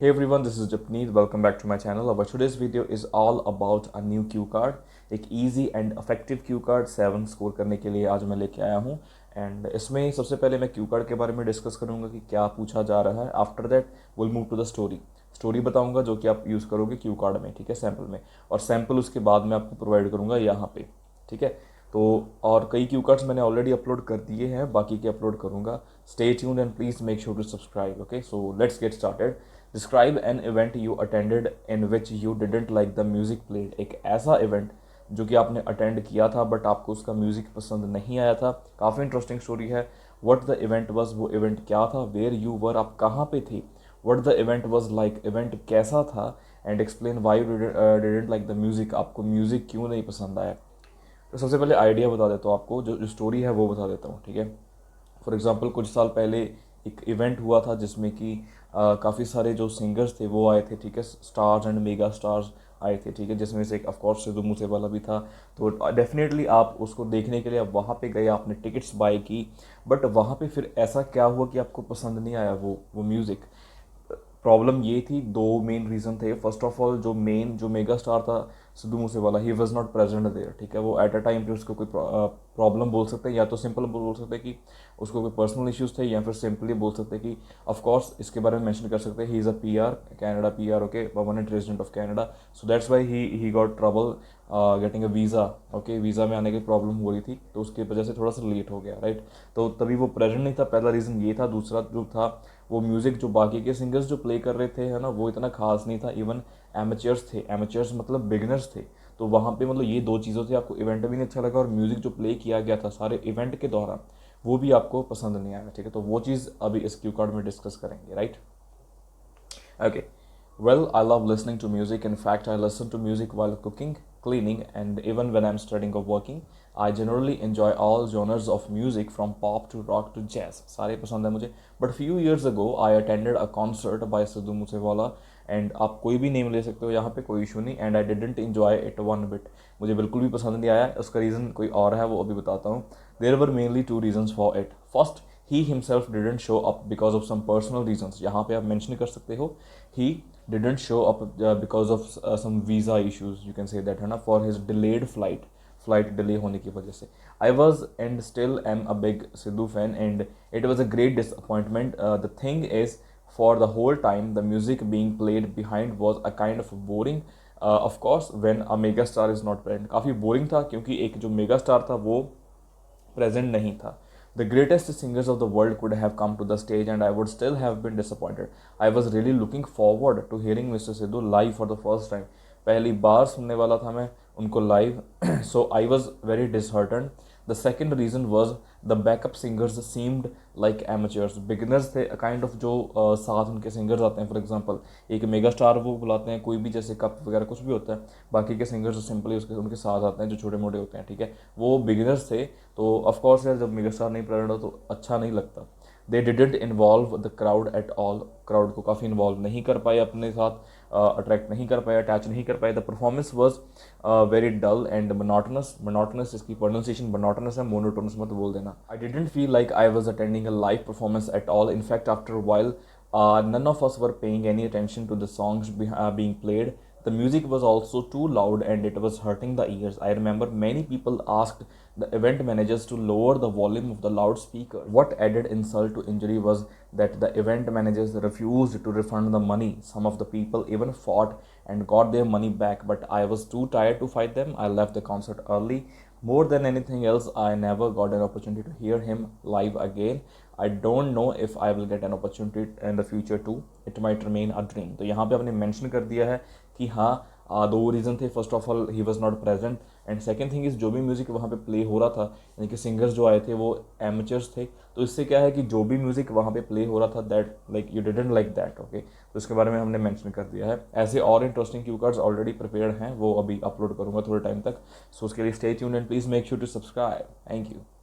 Hey everyone, this is Japneet. Welcome back to my channel. Our today's video is all about a new cue card. एक easy and effective cue card 7 score करने के लिए आज मैं लेके आया हूँ एंड इसमें सबसे पहले मैं क्यू कार्ड के बारे में डिस्कस करूँगा कि क्या पूछा जा रहा है. After that will move to the story बताऊँगा जो कि आप यूज़ करोगे क्यू कार्ड में, ठीक है, सैम्पल में. और सैम्पल उसके बाद मैं आपको प्रोवाइड करूँगा यहाँ पे, ठीक है. तो और कई क्यू कार्ड्स मैंने ऑलरेडी अपलोड कर दिए हैं, बाकी के अपलोड करूँगा. Stay tuned and please make sure to subscribe. Okay, so let's get started. Describe an event you attended in which you didn't like the music played. एक ऐसा event जो कि आपने अटेंड किया था बट आपको उसका म्यूज़िक पसंद नहीं आया था. काफ़ी इंटरेस्टिंग स्टोरी है. व्हाट द इवेंट वाज, वो इवेंट क्या था. वेयर यू वर, आप कहाँ पे थे. What the event was like, event कैसा था. And explain why you didn't like the music, आपको म्यूज़िक क्यों नहीं पसंद आया. तो सबसे पहले आइडिया बता देता हूँ आपको, जो स्टोरी है वो बता देता हूँ, ठीक है. फॉर एग्जांपल कुछ साल पहले एक इवेंट हुआ था जिसमें कि काफ़ी सारे जो सिंगर्स थे वो आए थे, ठीक है. स्टार्स एंड मेगा स्टार्स आए थे, ठीक है, जिसमें से एक ऑफकोर्स सिद्धू मूसेवाला भी था. तो डेफिनेटली आप उसको देखने के लिए आप वहाँ पे गए, आपने टिकट्स बाय की. बट वहाँ पे फिर ऐसा क्या हुआ कि आपको पसंद नहीं आया वो म्यूज़िक. प्रॉब्लम ये थी, दो मेन रीज़न थे. फर्स्ट ऑफ ऑल जो मेगा स्टार था Sidhu Moosewala, he was not present there, ठीक है. वो एट अ टाइम पे उसको कोई प्रॉब्लम बोल सकते हैं, या तो सिंपल बोल सकते हैं कि उसको कोई पर्सनल इश्यूज थे, या फिर सिंपली बोल सकते हैं कि ऑफ कोर्स इसके बारे में मेंशन कर सकते हैं, he is a PR, Canada PR, okay, permanent resident of Canada. So that's why he got trouble getting a visa. Okay, visa में आने की प्रॉब्लम हो रही थी, तो उसकी वजह से थोड़ा सा लेट हो गया, राइट. तो तभी वो प्रेजेंट नहीं था, पहला रीज़न ये था. दूसरा जो था, वो म्यूज़िक जो बाकी के सिंगर्स जो प्ले कर रहे थे, है ना, वो इतना खास नहीं था. इवन एमेचर्स थे, एमेचर्स मतलब बिगनर्स थे. तो वहाँ पे मतलब ये दो चीज़ों से आपको इवेंट भी नहीं अच्छा लगा, और म्यूज़िक जो प्ले किया गया था सारे इवेंट के दौरान वो भी आपको पसंद नहीं आया, ठीक है. तो वो चीज़ अभी इस क्यू कार्ड में डिस्कस करेंगे, right. Okay. Well, I love listening to music. In fact, I listen to music while cooking, cleaning, and even when I'm studying or working. I generally enjoy all genres of music from pop to rock to jazz. सारे पसंद है मुझे. But few years ago, I attended a concert by Sidhu Moosewala. And आप कोई भी name ले सकते हो यहाँ पे, कोई इशू नहीं. And I didn't enjoy it one bit. मुझे बिल्कुल भी पसंद नहीं आया. उसका रीज़न कोई और है, वो अभी बताता हूँ. There were mainly two reasons for it. First, he himself didn't show up because of some personal reasons. यहाँ पे आप मेंशन कर सकते हो he didn't show up because of some visa issues, you can say that, है ना, for his delayed flight delay होने की वजह से. I was and still am a big Sidhu fan and it was a great disappointment. The thing is, for the whole time the music being played behind was a kind of boring. Of course when a mega star is not present, काफ़ी boring था क्योंकि एक जो mega star था वो present नहीं था. The greatest singers of the world could have come to the stage and I would still have been disappointed. I was really looking forward to hearing Mr. Sidhu live for the first time. पहली बार सुनने वाला था मैं उनको live. So I was very disheartened. The second reason was the backup singers seemed like amateurs. Beginners थे, kind of जो साथ उनके सिंगर्स आते हैं. फॉर एग्जांपल एक मेगा स्टार वो बुलाते हैं, कोई भी जैसे कप वगैरह कुछ भी होता है, बाकी के सिंगर्स जो सिंपली उसके उनके साथ आते हैं जो छोटे मोटे होते हैं, ठीक है, वो बिगिनर्स थे. तो ऑफकोर्स यार जब मेगा स्टार नहीं प्रेजेंट हो तो अच्छा नहीं लगता. They didn't involve the crowd at all. Crowd को काफ़ी इन्वॉल्व नहीं कर पाए अपने साथ, अट्रैक्ट नहीं कर पाए, अटैच नहीं कर पाए. The performance was very dull and monotonous. इसकी प्रोनाउंसिएशन मोनोटोनस है, मोनोटोनस मत बोल देना. I didn't feel like I was attending a live performance at all. In fact after while none of us were paying any attention to the songs being played. The music was also too loud and it was hurting the ears. I remember many people asked the event managers to lower the volume of the loudspeaker. What added insult to injury was that the event managers refused to refund the money. Some of the people even fought and got their money back, but I was too tired to fight them. I left the concert early. More than anything else, I never got an opportunity to hear him live again. I don't know if I will get an opportunity in the future too. It might remain a dream. तो यहाँ पे आपने mention कर दिया है कि हाँ, दो रीज़न थे. First of all he was not present and second thing is जो भी म्यूज़िक वहाँ पे प्ले हो रहा था, यानी कि सिंगर्स जो आए थे वो एमेचर्स थे. तो इससे क्या है कि जो भी म्यूज़िक वहाँ पे प्ले हो रहा था, that like you didn't like that. Okay, तो इसके बारे में हमने मेंशन कर दिया है. ऐसे और interesting cue cards already prepared हैं, वो अभी अपलोड करूँगा थोड़े टाइम तक. सो उसके लिए stay tuned and please make sure to subscribe. Thank you.